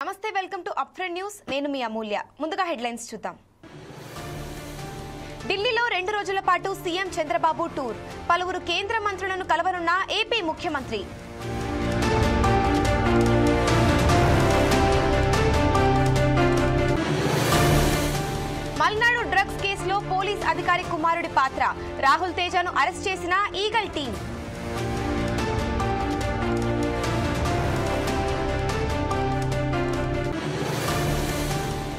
నమస్తే welcome to up front news నేను మీ అమూల్య ముందుగా హెడ్లైన్స్ చూద్దాం ఢిల్లీలో 2 రోజుల పాటు సీఎం చంద్రబాబు టూర్ పలువురు కేంద్ర మంత్రులను కలవనున్న ఏపీ ముఖ్యమంత్రి మల్నాడు డ్రగ్స్ కేసులో పోలీస్ అధికారి కుమారుడి పాత్ర రాహుల్ తేజను అరెస్ట్ చేసిన ఈగల్ టీం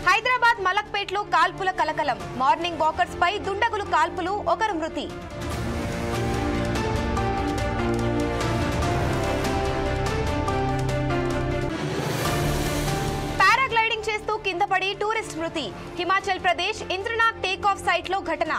హైదరాబాద్ మలక్పేట్లో కాల్పుల కలకలం మార్నింగ్ వాకర్స్ పై దుండగులు కాల్పులు ఒకరు మృతి పారాగ్లైడింగ్ చేస్తూ కింద పడి టూరిస్ట్ మృతి Himachal Pradesh Indranag take off site లో ఘటన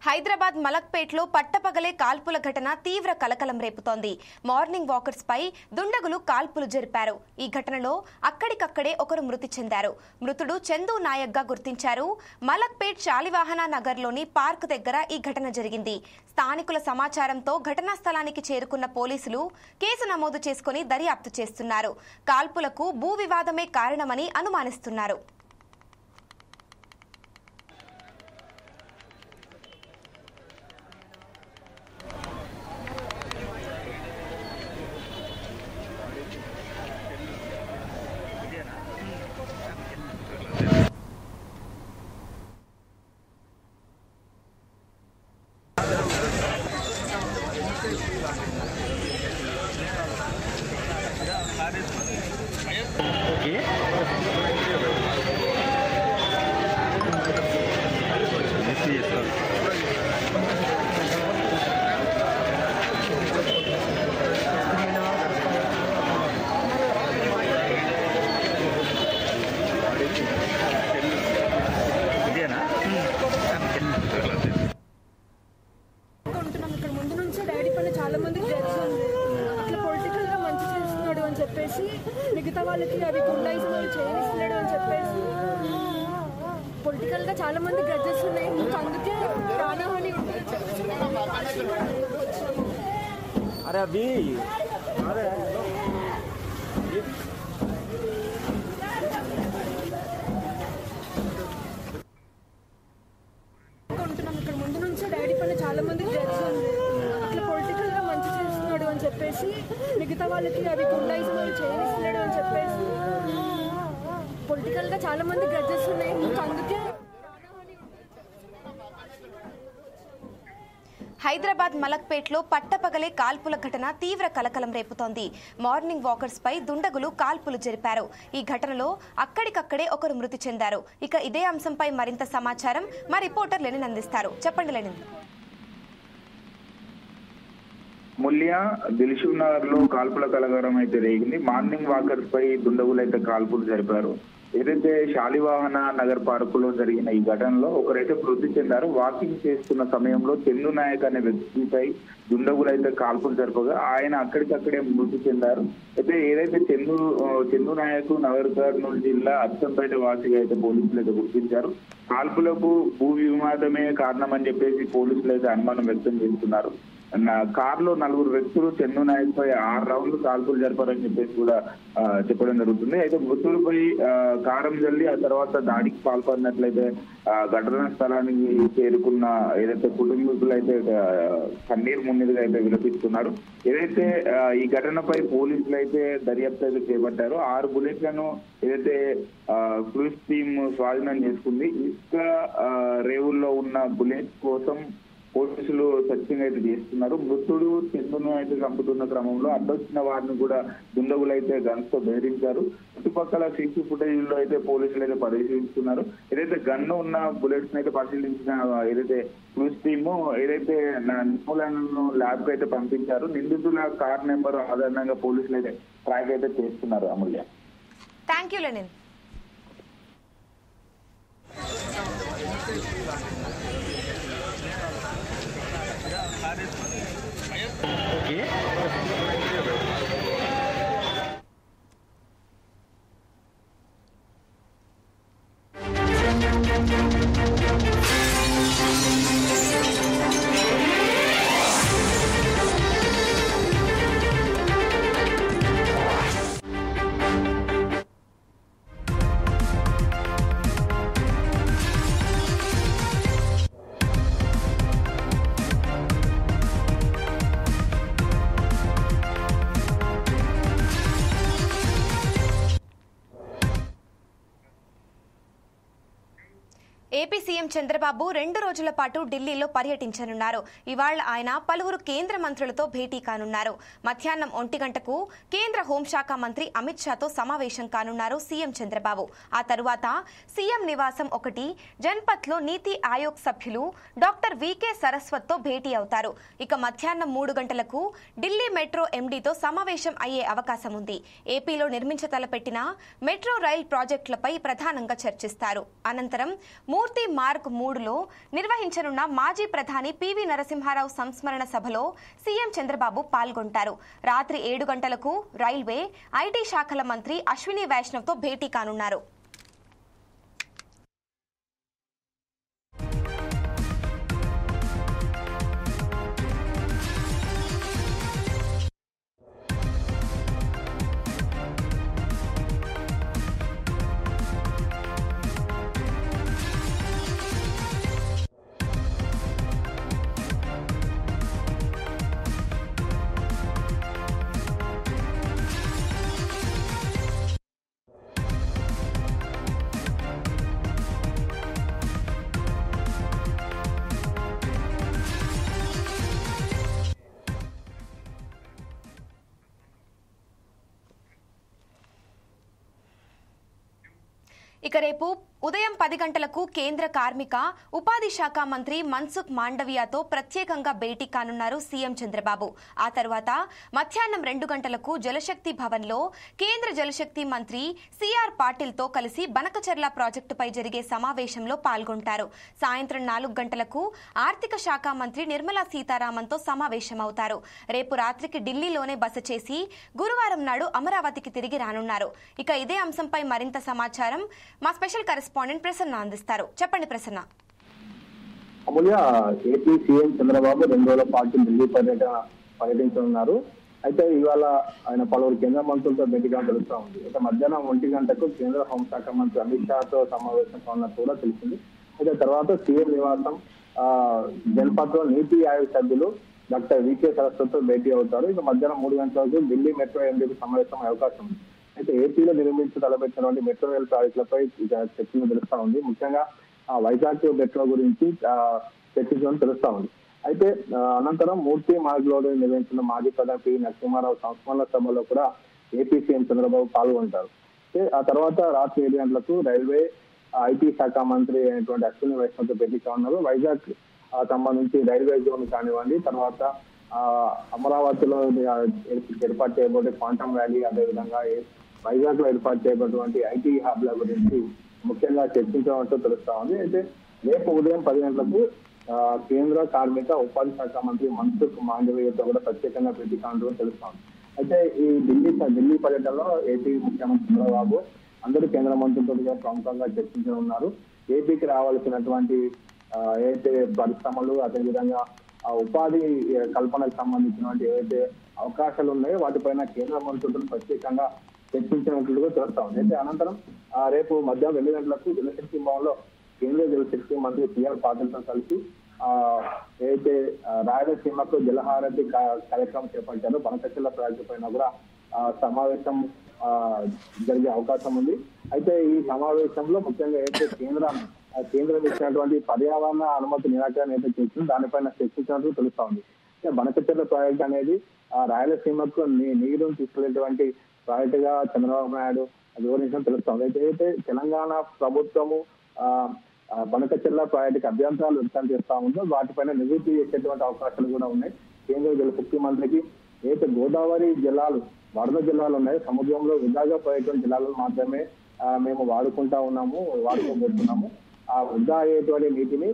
హైదరాబాద్ మలక్పేట్లో పట్టపగలే కాల్పుల ఘటన తీవ్ర కలకలం రేపుతోంది మార్నింగ్ వాకర్స్ పై దుండగులు కాల్పులు జరిపారు ఈ ఘటనలో అక్కడికక్కడే ఒకరు మృతి చెందారు మృతుడు చందు నాయక్ గా గుర్తించారు మలక్పేట్ శాలివాహన నగర్ లోని పార్క్ దగ్గర ఈ ఘటన జరిగింది స్థానికుల సమాచారంతో ఘటనా స్థలానికి చేరుకున్న పోలీసులు కేసు నమోదు చేసుకుని దర్యాప్తు చేస్తున్నారు కాల్పులకు భూ వివాదమే కారణమని అనుమానిస్తున్నారు మిగతా వాళ్ళకి అవి గుండాయిజం చేయనిస్తున్నాడు అని చెప్పేసి పొలిటికల్ గా చాలా మంది గ్రడ్జెస్ ఉన్నాయి అందుకే ప్రాణహాని ఉంటున్నాం ఇక్కడ ముందు నుంచే డాడీ పైన చాలా మంది గ్రడ్జెస్ ఉంది అట్లా పొలిటికల్ గా మంచి చేస్తున్నాడు అని చెప్పేసి మిగతా వాళ్ళకి అవి గుండాయిజం చేయనిస్తున్నాడు అని చెప్పేసి పొలిటికల్ గా చాలా మంది గ్రడ్జెస్ ఉన్నాయి అందుకే హైదరాబాద్ మలక్పేట్లో పట్టపగలే కాల్పుల ఘటన తీవ్ర కలకలం రేపుతోంది మార్నింగ్ వాకర్స్ పై దుండగులు కాల్పులు జరిపారు ఈ ఘటనలో అక్కడికక్కడే ఒకరు మృతి చెందారు ఇక ఇదే అంశంపై మరింత సమాచారం మా రిపోర్టర్ లెనిన్ అందిస్తారు చెప్పండి లెనిన్ ముల్లియా దిల్షుక్ నగర్ లో కాల్పుల కలకలం అయితే రేగింది మార్నింగ్ వాకర్స్ పై దుండగులు అయితే కాల్పులు జరిపారు ఏదైతే శాలివాహన నగర్ పార్క్ లో జరిగిన ఈ ఘటనలో ఒకరైతే మృతి చెందారు వాకింగ్ చేస్తున్న సమయంలో చందు నాయక్ అనే వ్యక్తిపై దుండగులు అయితే కాల్పులు జరపగా ఆయన అక్కడికక్కడే మృతి చెందారు అయితే ఏదైతే చందు నాయక్ నగర్ కర్నూలు జిల్లా అచ్చంపేట వాసిగా అయితే పోలీసులు అయితే గుర్తించారు కాల్పులకు భూ వివాదమే కారణం అని చెప్పేసి పోలీసులు అయితే అనుమానం వ్యక్తం చేస్తున్నారు కారులో 4 వ్యక్తులు చందు నాయక్ పై 6 రౌండ్లు కాల్పులు జరిపారని చెప్పేసి కూడా చెప్పడం జరుగుతుంది అయితే మృతుడిపై కారం జల్లి ఆ తర్వాత దాడికి పాల్పడినట్లయితే ఘటనా స్థలానికి చేరుకున్న ఏదైతే కుటుంబీకులు అయితే కన్నీరు మున్నీరుగా అయితే విలపిస్తున్నారు. ఏదైతే ఈ ఘటనపై పోలీసులు అయితే దర్యాప్తు అయితే చేపట్టారో 6 బుల్లెట్లను ఏదైతే క్రూజ్ టీమ్ స్వాధీనం చేసుకుంది. ఇసుక రేవుల్లో ఉన్న బుల్లెట్ కోసం పోలీసులు సర్చింగ్ అయితే చేస్తున్నారు. మృతుడు చందును అయితే చంపుతున్న క్రమంలో అడ్డొచ్చిన వారిని కూడా దుండగులు అయితే గన్స్ తో బెదిరించారు. చుట్టుపక్కల సీసీ ఫుటేజ్ లో అయితే పోలీసులు అయితే పరిశీలిస్తున్నారు. ఏదైతే గన్ను ఉన్న బుల్లెట్స్ అయితే పరిశీలించిన ఏదైతే క్రూజ్ టీమ్ ఏదైతే నిపుణులను ల్యాబ్ కు అయితే పంపించారు. నిందితుల కార్ నెంబర్ ఆధారంగా పోలీసులు అయితే ట్రాక్ అయితే చేస్తున్నారు. Amulya, thank you Lenin. AP CM Chandrababu 2 రోజుల పాటు ఢిల్లీలో పర్యటించనున్నారు. ఇవాళ ఆయన పలువురు కేంద్ర మంత్రులతో భేటీ కానున్నారు. మధ్యాహ్నం 1 గంటకు కేంద్ర హోంశాఖ మంత్రి అమిత్ షాతో సమావేశం కానున్నారు సీఎం చంద్రబాబు. ఆ తరువాత సీఎం నివాసం 1 జన్పథ్లో నీతి ఆయోగ్ సభ్యులు డాక్టర్ వికే సరస్వత్తో భేటీ అవుతారు. ఇక మధ్యాహ్నం 3 గంటలకు ఢిల్లీ మెట్రో ఎండీతో సమావేశం అయ్యే అవకాశం ఉంది. ఏపీలో నిర్మించతలపెట్టిన మెట్రో రైల్ ప్రాజెక్టులపై ప్రధానంగా చర్చిస్తారు. అనంతరం మూర్తి మార్గ్ 3లో నిర్వహించనున్న మాజీ ప్రధాని పివి నరసింహారావు సంస్మరణ సభలో సీఎం చంద్రబాబు పాల్గొంటారు. రాత్రి 7 గంటలకు రైల్వే, ఐటీ శాఖల మంత్రి అశ్విని వైష్ణవ్తో భేటీ కానున్నారు. ఇక రేపు ఉదయం 10 గంటలకు కేంద్ర కార్మిక ఉపాధి శాఖ మంత్రి మన్సుఖ్ మాండవియాతో ప్రత్యేకంగా భేటీ కానున్నారు సీఎం చంద్రబాబు. ఆ తర్వాత మధ్యాహ్నం 2 గంటలకు జలశక్తి భవన్లో కేంద్ర జలశక్తి మంత్రి సిఆర్ పాటిల్తో కలిసి బనకచర్ల ప్రాజెక్టుపై జరిగే సమావేశంలో పాల్గొంటారు. సాయంత్రం 4 గంటలకు ఆర్థిక శాఖ మంత్రి నిర్మలా సీతారామన్తో సమావేశమవుతారు. రేపు రాత్రికి ఢిల్లీలోనే బస చేసి గురువారం నాడు అమరావతికి తిరిగి రానున్నారు. ఇక ఇదే అంశంపై మరింత సమాచారం మా స్పెషల్ కరెస్పాండెంట్ ప్రసన్న అందిస్తారు. చెప్పండి ప్రసన్న. అమూల్య, ఏపీ సీఎం చంద్రబాబు 2 రోజుల పాటు ఢిల్లీ పర్యటించనున్నారు. అయితే ఇవాళ ఆయన పలువురు కేంద్ర మంత్రులతో భేటీగా తెలుస్తా ఉంది. అయితే మధ్యాహ్నం 1 గంటకు కేంద్ర హోంశాఖ మంత్రి అమిత్ షాతో సమావేశం కానున్నట్టు కూడా తెలిసింది. అయితే తర్వాత సీఎం నివాసం జన్పథ్ లో నీతి ఆయోగ్ సభ్యులు డాక్టర్ వికే సరస్వత్తో భేటీ అవుతారు. ఇక మధ్యాహ్నం 3 గంటలకు ఢిల్లీ మెట్రో ఎండీకి సమావేశం అవకాశం ఉంది. అయితే ఏపీలో తలపెట్టినటువంటి మెట్రో రైల్ ప్రాజెక్టులపై చర్చలు తెలుస్తా ఉంది. ముఖ్యంగా వైజాగ్ మెట్రో గురించి చర్చించడం తెలుస్తా ఉంది. అయితే అనంతరం మూర్తి మార్గ్ లో నిర్వహించిన మాజీ ప్రధాని పివి నరసింహారావు సంస్మరణ సభలో కూడా ఏపీ సీఎం చంద్రబాబు పాల్గొంటారు. అయితే ఆ తర్వాత రాత్రి 7 గంటలకు రైల్వే, ఐటీ శాఖ మంత్రి అయినటువంటి అశ్విని వైష్ణవ్తో భేటీ కానున్నారు. వైజాగ్ సంబంధించి రైల్వే జోన్ కానివ్వండి, తర్వాత అమరావతిలో ఏర్పాటు చేయబోయే క్వాంటమ్ వ్యాలీ, అదేవిధంగా వైజాగ్ లో ఏర్పాటు చేయబడినటువంటి ఐటీ హబ్ల గురించి ముఖ్యంగా చర్చించడంతో తెలుస్తా ఉంది. అయితే రేపు ఉదయం 10 గంటలకు కేంద్ర కార్మిక ఉపాధి శాఖ మంత్రి మన్సుఖ్ మాండవీయతో కూడా ప్రత్యేకంగా భేటీ కావడం తెలుస్తా ఉంది. అయితే ఈ ఢిల్లీ పర్యటనలో ఏపీ ముఖ్యమంత్రి చంద్రబాబు అందరూ కేంద్ర మంత్రులతో ప్రముఖంగా చర్చించనున్నారు. ఏపీకి రావాల్సినటువంటి ఏదైతే పరిశ్రమలు, అదేవిధంగా ఉపాధి కల్పనకు సంబంధించినటువంటి ఏవైతే అవకాశాలు ఉన్నాయో వాటిపైన కేంద్ర మంత్రులతో ప్రత్యేకంగా చర్చించినట్లుగా తెలుస్తా ఉంది. అయితే అనంతరం రేపు మధ్యాహ్నం 2 గంటలకు జలశక్తి భవన్లో కేంద్రీయ జలశక్తి మంత్రి సిఆర్ పాటిల్తో కలిసి ఏదైతే రాయలసీమకు జలహారతి కార్యక్రమం చేపట్టారో బనకచెర్ల ప్రాజెక్టు పైన కూడా సమావేశం జరిగే అవకాశం ఉంది. అయితే ఈ సమావేశంలో ముఖ్యంగా ఏదైతే కేంద్రం ఇచ్చినటువంటి పర్యావరణ అనుమతి నిరాకరణ ఏదైతే చేసిందో దానిపైన చర్చించినట్టు తెలుస్తా ఉంది. బనకచెర్ల ప్రాజెక్ట్ అనేది రాయలసీమకు నీరును తీసుకెళ్లేటువంటి ప్రాజెక్ట్ గా చంద్రబాబు నాయుడు వివరించడం తెలుస్తుంది. అయితే తెలంగాణ ప్రభుత్వము బనకచెర్ల ప్రాజెక్టుకి అభ్యంతరాలు వ్యక్తం చేస్తా ఉందో వాటిపైన నివృత్తి చేసేటువంటి అవకాశాలు కూడా ఉన్నాయి. కేంద్ర జలశక్తి మంత్రికి ఏదైతే గోదావరి జలాలు వరద జలాలు ఉన్నాయో సముద్రంలో వృధాగా పోయేటువంటి జలాలను మాత్రమే మేము వాడుకోబోతున్నాము. ఆ వృధా అయ్యేటువంటి నీటిని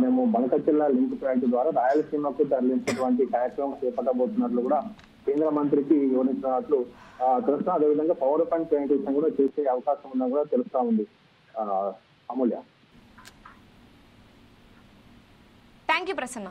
మేము బనకచెర్ల లింక్ ప్రాజెక్టు ద్వారా రాయలసీమకు తరలించేటువంటి కార్యక్రమం చేపట్టబోతున్నట్లు కూడా కేంద్ర మంత్రికి వివరించినట్లు తెలుస్తా. అదేవిధంగా పవర్ పాయింట్ ప్రెజెంటేషన్ కూడా చేసే అవకాశం ఉందని కూడా తెలుస్తా ఉంది. అమూల్య, థ్యాంక్ యూ ప్రసన్న.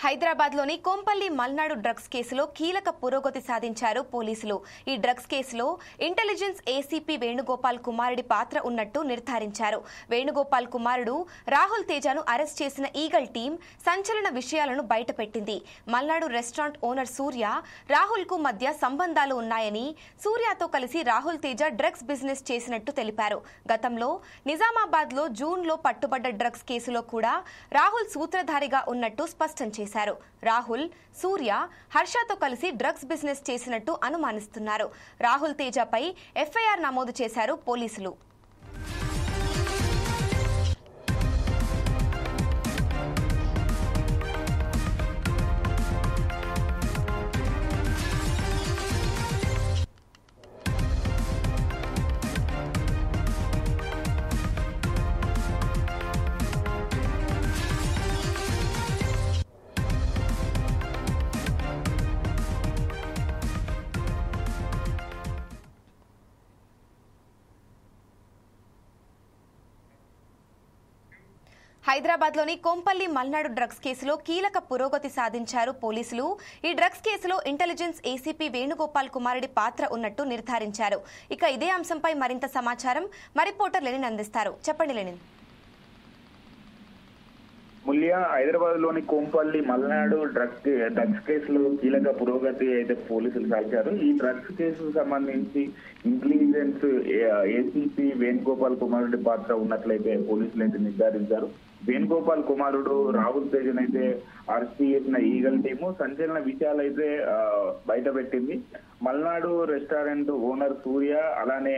హైదరాబాద్లోని కొంపల్లి మల్నాడు డ్రగ్స్ కేసులో కీలక పురోగతి సాధించారు పోలీసులు. ఈ డ్రగ్స్ కేసులో ఇంటెలిజెన్స్ ఏసీపీ వేణుగోపాల్ కుమారుడి పాత్ర ఉన్నట్టు నిర్ధారించారు. వేణుగోపాల్ కుమారుడు రాహుల్ తేజను అరెస్ట్ చేసిన ఈగల్ టీం సంచలన విషయాలను బయటపెట్టింది. మల్నాడు రెస్టారెంట్ ఓనర్ సూర్య, రాహుల్ కు మధ్య సంబంధాలు ఉన్నాయని, సూర్యతో కలిసి రాహుల్ తేజ డ్రగ్స్ బిజినెస్ చేసినట్టు తెలిపారు. గతంలో నిజామాబాద్లో జూన్లో పట్టుబడ్డ డ్రగ్స్ కేసులో కూడా రాహుల్ సూత్రధారిగా ఉన్నట్టు స్పష్టం చేశారు. రాహుల్, సూర్య, హర్షతో కలిసి డ్రగ్స్ బిజినెస్ చేసినట్టు అనుమానిస్తున్నారు. రాహుల్ తేజపై ఎఫ్ఐఆర్ నమోదు చేశారు పోలీసులు. హైదరాబాద్లోని కొంపల్లి మల్నాడు డ్రగ్స్ కేసులో కీలక పురోగతి సాధించారు పోలీసులు. ఈ డ్రగ్స్ కేసులో ఇంటెలిజెన్స్ ఏసీపీ వేణుగోపాల్ కుమారుడి పాత్ర ఉన్నట్టు నిర్ధారించారు. ఇక ఇదే అంశంపై మరింత సమాచారం మా రిపోర్టర్ లెనిన్ అందిస్తారు. చెప్పండి లెనిన్. ముల్లియా, హైదరాబాద్ లోని కొంపల్లి మల్నాడు డ్రగ్స్ కేసులో కీలక పురోగతి అయితే పోలీసులు సాధించారు. ఈ డ్రగ్స్ కేసుకు సంబంధించి ఇంటెలిజెన్స్ ఏసీపీ వేణుగోపాల్ కుమారుడి పాత్ర ఉన్నట్లయితే పోలీసులు అయితే నిర్ధారించారు. వేణుగోపాల్ కుమారుడు రాహుల్ తేజన్ అయితే అరెస్ట్ చేసిన ఈగల్ టీము సంచలన విషయాలు అయితే బయట పెట్టింది. మల్నాడు రెస్టారెంట్ ఓనర్ సూర్య, అలానే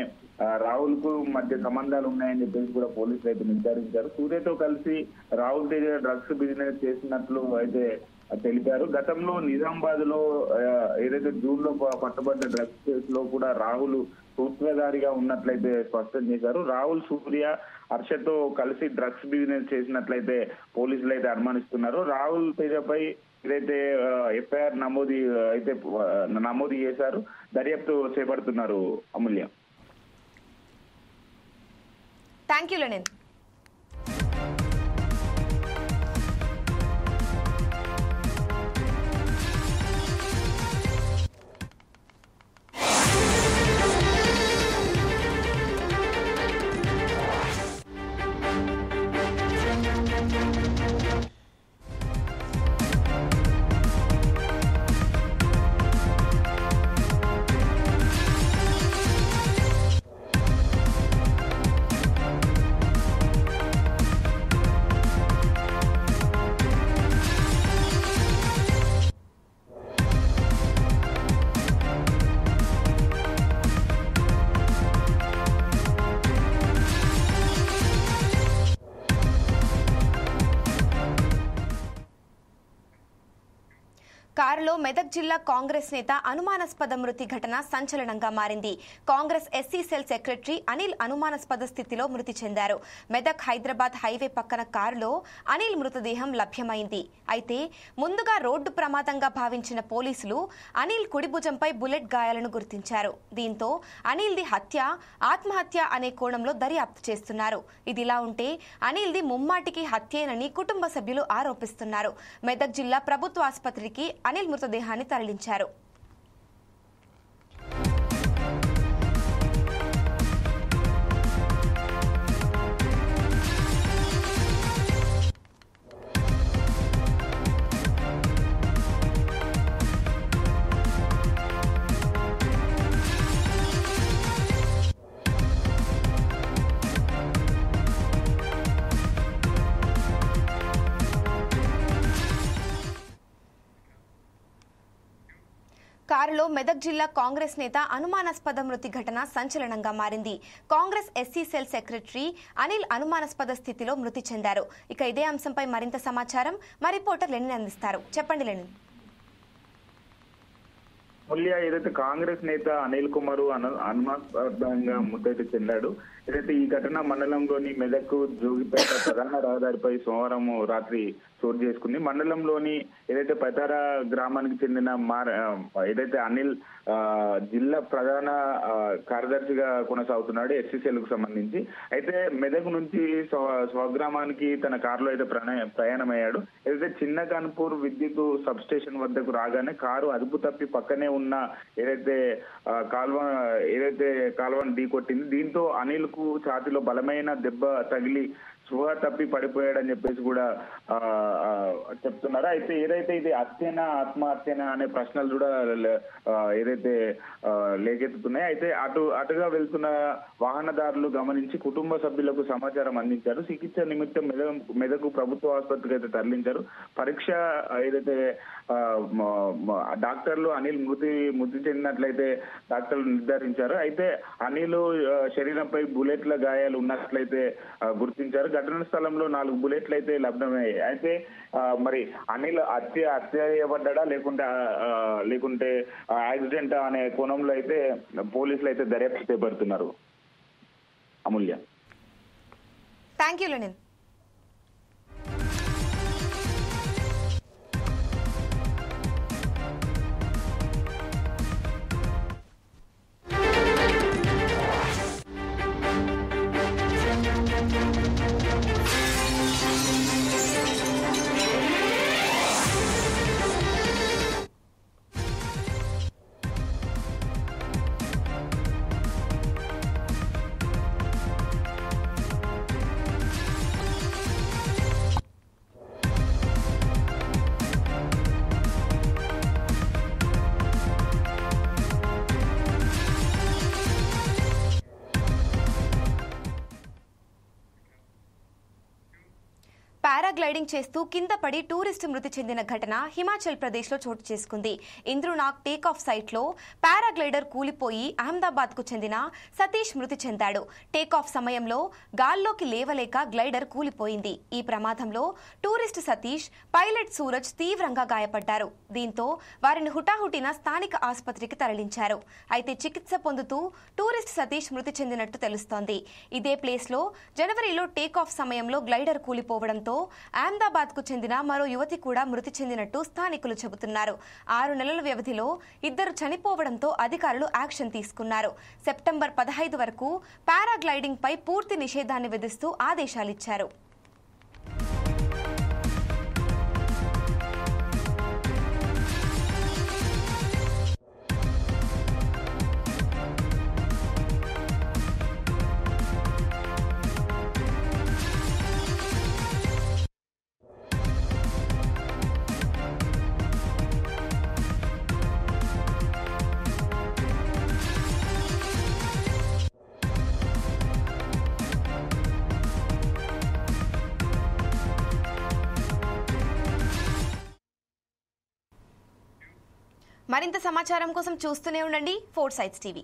రాహుల్ కు మధ్య సంబంధాలు ఉన్నాయని చెప్పేసి కూడా పోలీసులు అయితే నిర్ధారించారు. సూర్యతో కలిసి రాహుల్ తేజ డ్రగ్స్ బిజినెస్ చేసినట్లు అయితే తెలిపారు. గతంలో నిజామాబాద్ లో ఏదైతే జూన్ లో పట్టబడ్డ డ్రగ్స్ కేసులో కూడా రాహుల్ సూత్రధారిగా ఉన్నట్లయితే స్పష్టం చేశారు. రాహుల్, సూర్య, హర్షతో కలిసి డ్రగ్స్ బిజినెస్ చేసినట్లయితే పోలీసులు అయితే అనుమానిస్తున్నారు. రాహుల్ తేజపై ఏదైతే ఎఫ్ఐఆర్ నమోదు చేశారు, దర్యాప్తు చేపడుతున్నారు. Amulya, thank you Lenin. కారులో మెదక్ జిల్లా కాంగ్రెస్ నేత అనుమానాస్పద మృతి ఘటన సంచలనంగా మారింది. Congress SC cell secretary Anil అనుమానాస్పద స్థితిలో మృతి చెందారు. మెదక్ హైదరాబాద్ హైవే పక్కన కారులో అనిల్ మృతదేహం లభ్యమైంది. అయితే ముందుగా రోడ్డు ప్రమాదంగా భావించిన పోలీసులు అనిల్ కుడి భుజంపై బుల్లెట్ గాయాలను గుర్తించారు. దీంతో అనిల్ది హత్య, ఆత్మహత్య అనే కోణంలో దర్యాప్తు చేస్తున్నారు. ఇదిలా ఉంటే అనిల్ది ముమ్మాటికి హత్యేనని కుటుంబ సభ్యులు ఆరోపిస్తున్నారు. మెదక్ జిల్లా ప్రభుత్వ ఆసుపత్రికి అనిల్ మృతదేహాన్ని తరలించారు. కారులో మెదక్ జిల్లా కాంగ్రెస్ నేత అనుమానాస్పద మృతి ఘటన సంచలనంగా మారింది. Congress SC cell secretary Anil అనుమానాస్పద స్థితిలో మృతి చెందారు. ఇక ఇదే అంశంపై మరింత సమాచారం మా రిపోర్టర్ లెనిన్ అందిస్తారు. చెప్పండి లెనిన్. ముల్లియా ఏదైతే కాంగ్రెస్ నేత అనిల్ కుమార్ అనుమానాస్పదంగా మృతి చెందాడు. ఏదైతే ఈ ఘటన మండలంలోని మెదక్ జోగిపేట ప్రధాన రహదారిపై సోమవారం రాత్రి చోటు చేసుకుంది. మండలంలోని ఏదైతే పతార గ్రామానికి చెందిన ఏదైతే అనిల్ జిల్లా ప్రధాన కార్యదర్శిగా కొనసాగుతున్నాడు ఎస్సీసీఎల్ కు సంబంధించి. అయితే మెదక్ నుంచి స్వగ్రామానికి తన కారులో అయితే ప్రయాణమయ్యాడు. ఏదైతే చిన్న కాన్పూర్ విద్యుత్ సబ్ స్టేషన్ వద్దకు రాగానే కారు అదుపు తప్పి పక్కనే ఉన్న ఏదైతే కాల్వను ఢీకొట్టింది. దీంతో అనిల్ కు ఛాతీలో బలమైన దెబ్బ తగిలి స్పృహ తప్పి పడిపోయాడని చెప్పేసి కూడా చెప్తున్నారు. అయితే ఏదైతే ఇది హత్యనా ఆత్మహత్యనా అనే ప్రశ్నలు కూడా ఏదైతే లేకెత్తుతున్నాయి. అయితే అటుగా వెళ్తున్న వాహనదారులు గమనించి కుటుంబ సభ్యులకు సమాచారం అందించారు. చికిత్స నిమిత్తం మెదకు ప్రభుత్వ ఆసుపత్రికి అయితే తరలించారు. పరీక్ష ఏదైతే డాక్టర్లు అనిల్ మృతి చెందినట్లయితే డాక్టర్లు నిర్ధారించారు. అయితే అనిల్ శరీరంపై బుల్లెట్ల గాయాలు ఉన్నట్లయితే గుర్తించారు. ఘటన స్థలంలో 4 బుల్లెట్లు అయితే లభ్యమయ్యాయి. అయితే మరి అనిల్ హత్య చేయబడ్డా లేకుంటే యాక్సిడెంట్ అనే కోణంలో అయితే పోలీసులు అయితే దర్యాప్తు చేపడుతున్నారు. Amulya. Thank you Lenin. Paragliding చేస్తూ కింద పడి టూరిస్టు మృతి చెందిన ఘటన హిమాచల్ ప్రదేశ్ లో చోటు చేసుకుంది. ఇంద్రునాగ్ టేకాఫ్ సైట్ లో పారాగ్లైడర్ కూలిపోయి అహ్మదాబాద్ కు చెందిన సతీష్ మృతి చెందాడు. టేకాఫ్ సమయంలో గాల్లోకి లేవలేక గ్లైడర్ కూలిపోయింది. ఈ ప్రమాదంలో టూరిస్ట్ సతీష్, పైలట్ సూరజ్ తీవ్రంగా గాయపడ్డారు. దీంతో వారిని హుటాహుటిన స్థానిక ఆసుపత్రికి తరలించారు. అయితే చికిత్స పొందుతూ టూరిస్ట్ సతీష్ మృతి చెందినట్టు తెలుస్తోంది. ఇదే ప్లేస్ లో జనవరిలో టేకాఫ్ సమయంలో గ్లైడర్ కూలిపోవడంతో అహ్మదాబాద్ కు చెందిన మరో యువతి కూడా మృతి చెందినట్టు స్థానికులు చెబుతున్నారు. 6 నెలల వ్యవధిలో 2 చనిపోవడంతో అధికారులు యాక్షన్ తీసుకున్నారు. సెప్టెంబర్ 15 వరకు పారాగ్లైడింగ్ పై పూర్తి నిషేధాన్ని విధిస్తూ ఆదేశాలిచ్చారు. మరింత సమాచారం కోసం చూస్తూనే ఉండండి 4 సైట్స్ టీవీ.